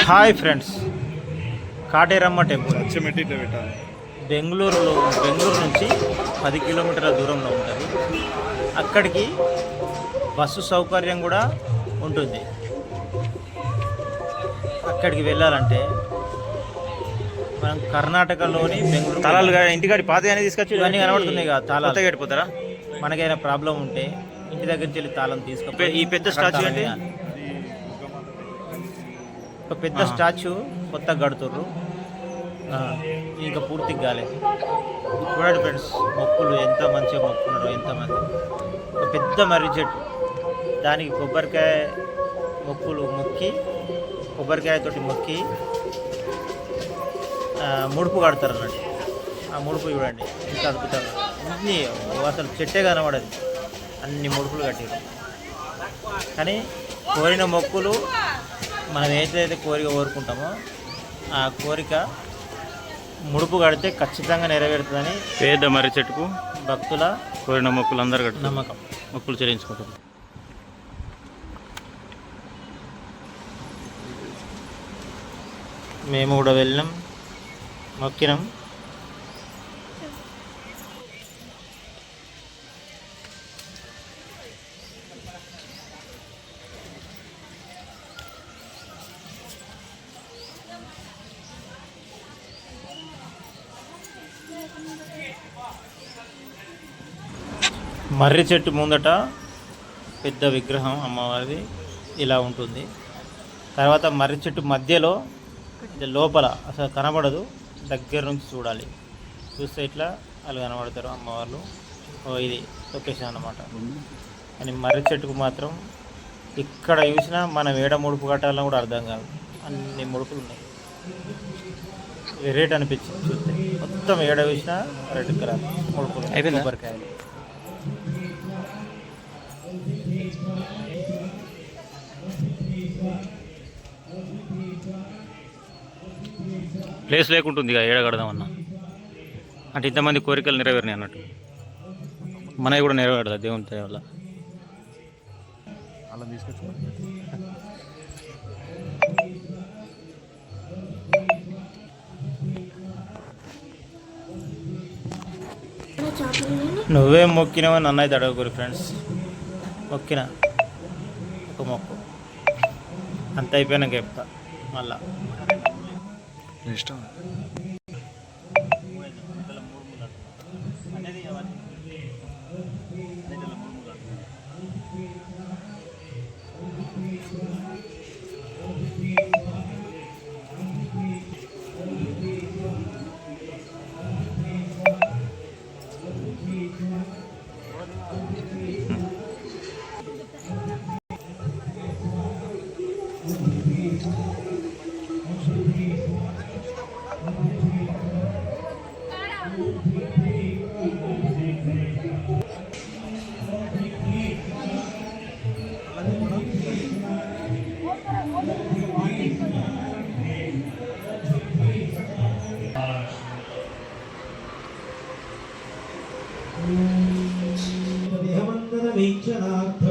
Hi friends, Kateramma temple Bengaluru నుంచి 10 కిలోమీటర్ల దూరంలో ఉంటుంది. అక్కడికి బస్సు సౌకర్యం కూడా ఉంటుంది. అక్కడికి వెళ్ళాలంటే మనం కర్ణాటకలోని బెంగళూరు తాళాలుగా ఇంటికాడి పాత అనేది తీసుకొచ్చి ఇవన్నీ కనబడుతున్నాయి కదా, తాళాలు కట్టిపోతారా? మనకైనా ప్రాబ్లం ఉంటే ఇంటి దగ్గర నుంచి వెళ్ళి తాళం తీసుకుపోయి ఈ పెద్ద స్టాచ్యూ అంటే ఒక పెద్ద స్టాచ్యూ కొత్తగా కడుతుర్రు, ఇంకా పూర్తిగా కాలేదు. చూడండి ఫ్రెండ్స్, మొక్కులు ఎంత మంచిగా మొక్కున్నారు, ఎంతమంది. ఒక పెద్ద మర్రి చెట్టు, దానికి కొబ్బరికాయ మొక్కులు మొక్కి, కొబ్బరికాయతోటి మొక్కి ముడుపు కడతారు అన్నట్టు. ఆ ముడుపు చూడండి ఎంత అద్భుతంగా, అన్నీ అసలు చెట్టే కనబడదు, అన్ని ముడుపులు కట్టారు. కానీ కోరిన మొక్కులు మనం ఏదైతే కోరిక కోరుకుంటామో ఆ కోరిక ముడుపు కడితే ఖచ్చితంగా నెరవేరుతుందని పేద మర్రి చెట్టుకు భక్తుల కోరిన మొక్కులు అందరు నమ్మకం. మొక్కులు చెల్లించుకుంటారు. మేము కూడా వెళ్ళినాం, మొక్కినాం. మర్రి చెట్టు ముందట పెద్ద విగ్రహం అమ్మవారిది ఇలా ఉంటుంది. తర్వాత మర్రి చెట్టు మధ్యలో లోపల అసలు కనబడదు, దగ్గర నుంచి చూడాలి. చూస్తే ఇట్లా వాళ్ళు కనబడతారు అమ్మవార్లు. ఇది లొకేషన్ అన్నమాట. కానీ మర్రి చెట్టుకు మాత్రం ఇక్కడ చూసినా మనం ఏడ ముడుపు కట్టాలని కూడా అర్థం కాదు, అన్ని ముడుపులు ఉన్నాయి. రేట్ అనిపించింది చూస్తే, మొత్తం ఏడ చూసినా రెడ్ కలర్ ముడుపులు, కొబ్బరికాయలు. ప్లేస్ లేకుంటుంది ఇక ఏడ కడదామన్నా అంటే ఇంతమంది కోరికలు నెరవేరినాయి అన్నట్టు. మనవి కూడా నెరవేరదా దేవుని దయ వల్ల. అలా తీసుకొచ్చు. నువ్వేం మొక్కినావని నన్ను అయితే అడగకూరు ఫ్రెండ్స్. మొక్కిన ఒక మొక్కు అంత అయిపోయినాక చెప్తా మళ్ళా. ఇష్టం దేహమంతర వీక్షణార్థ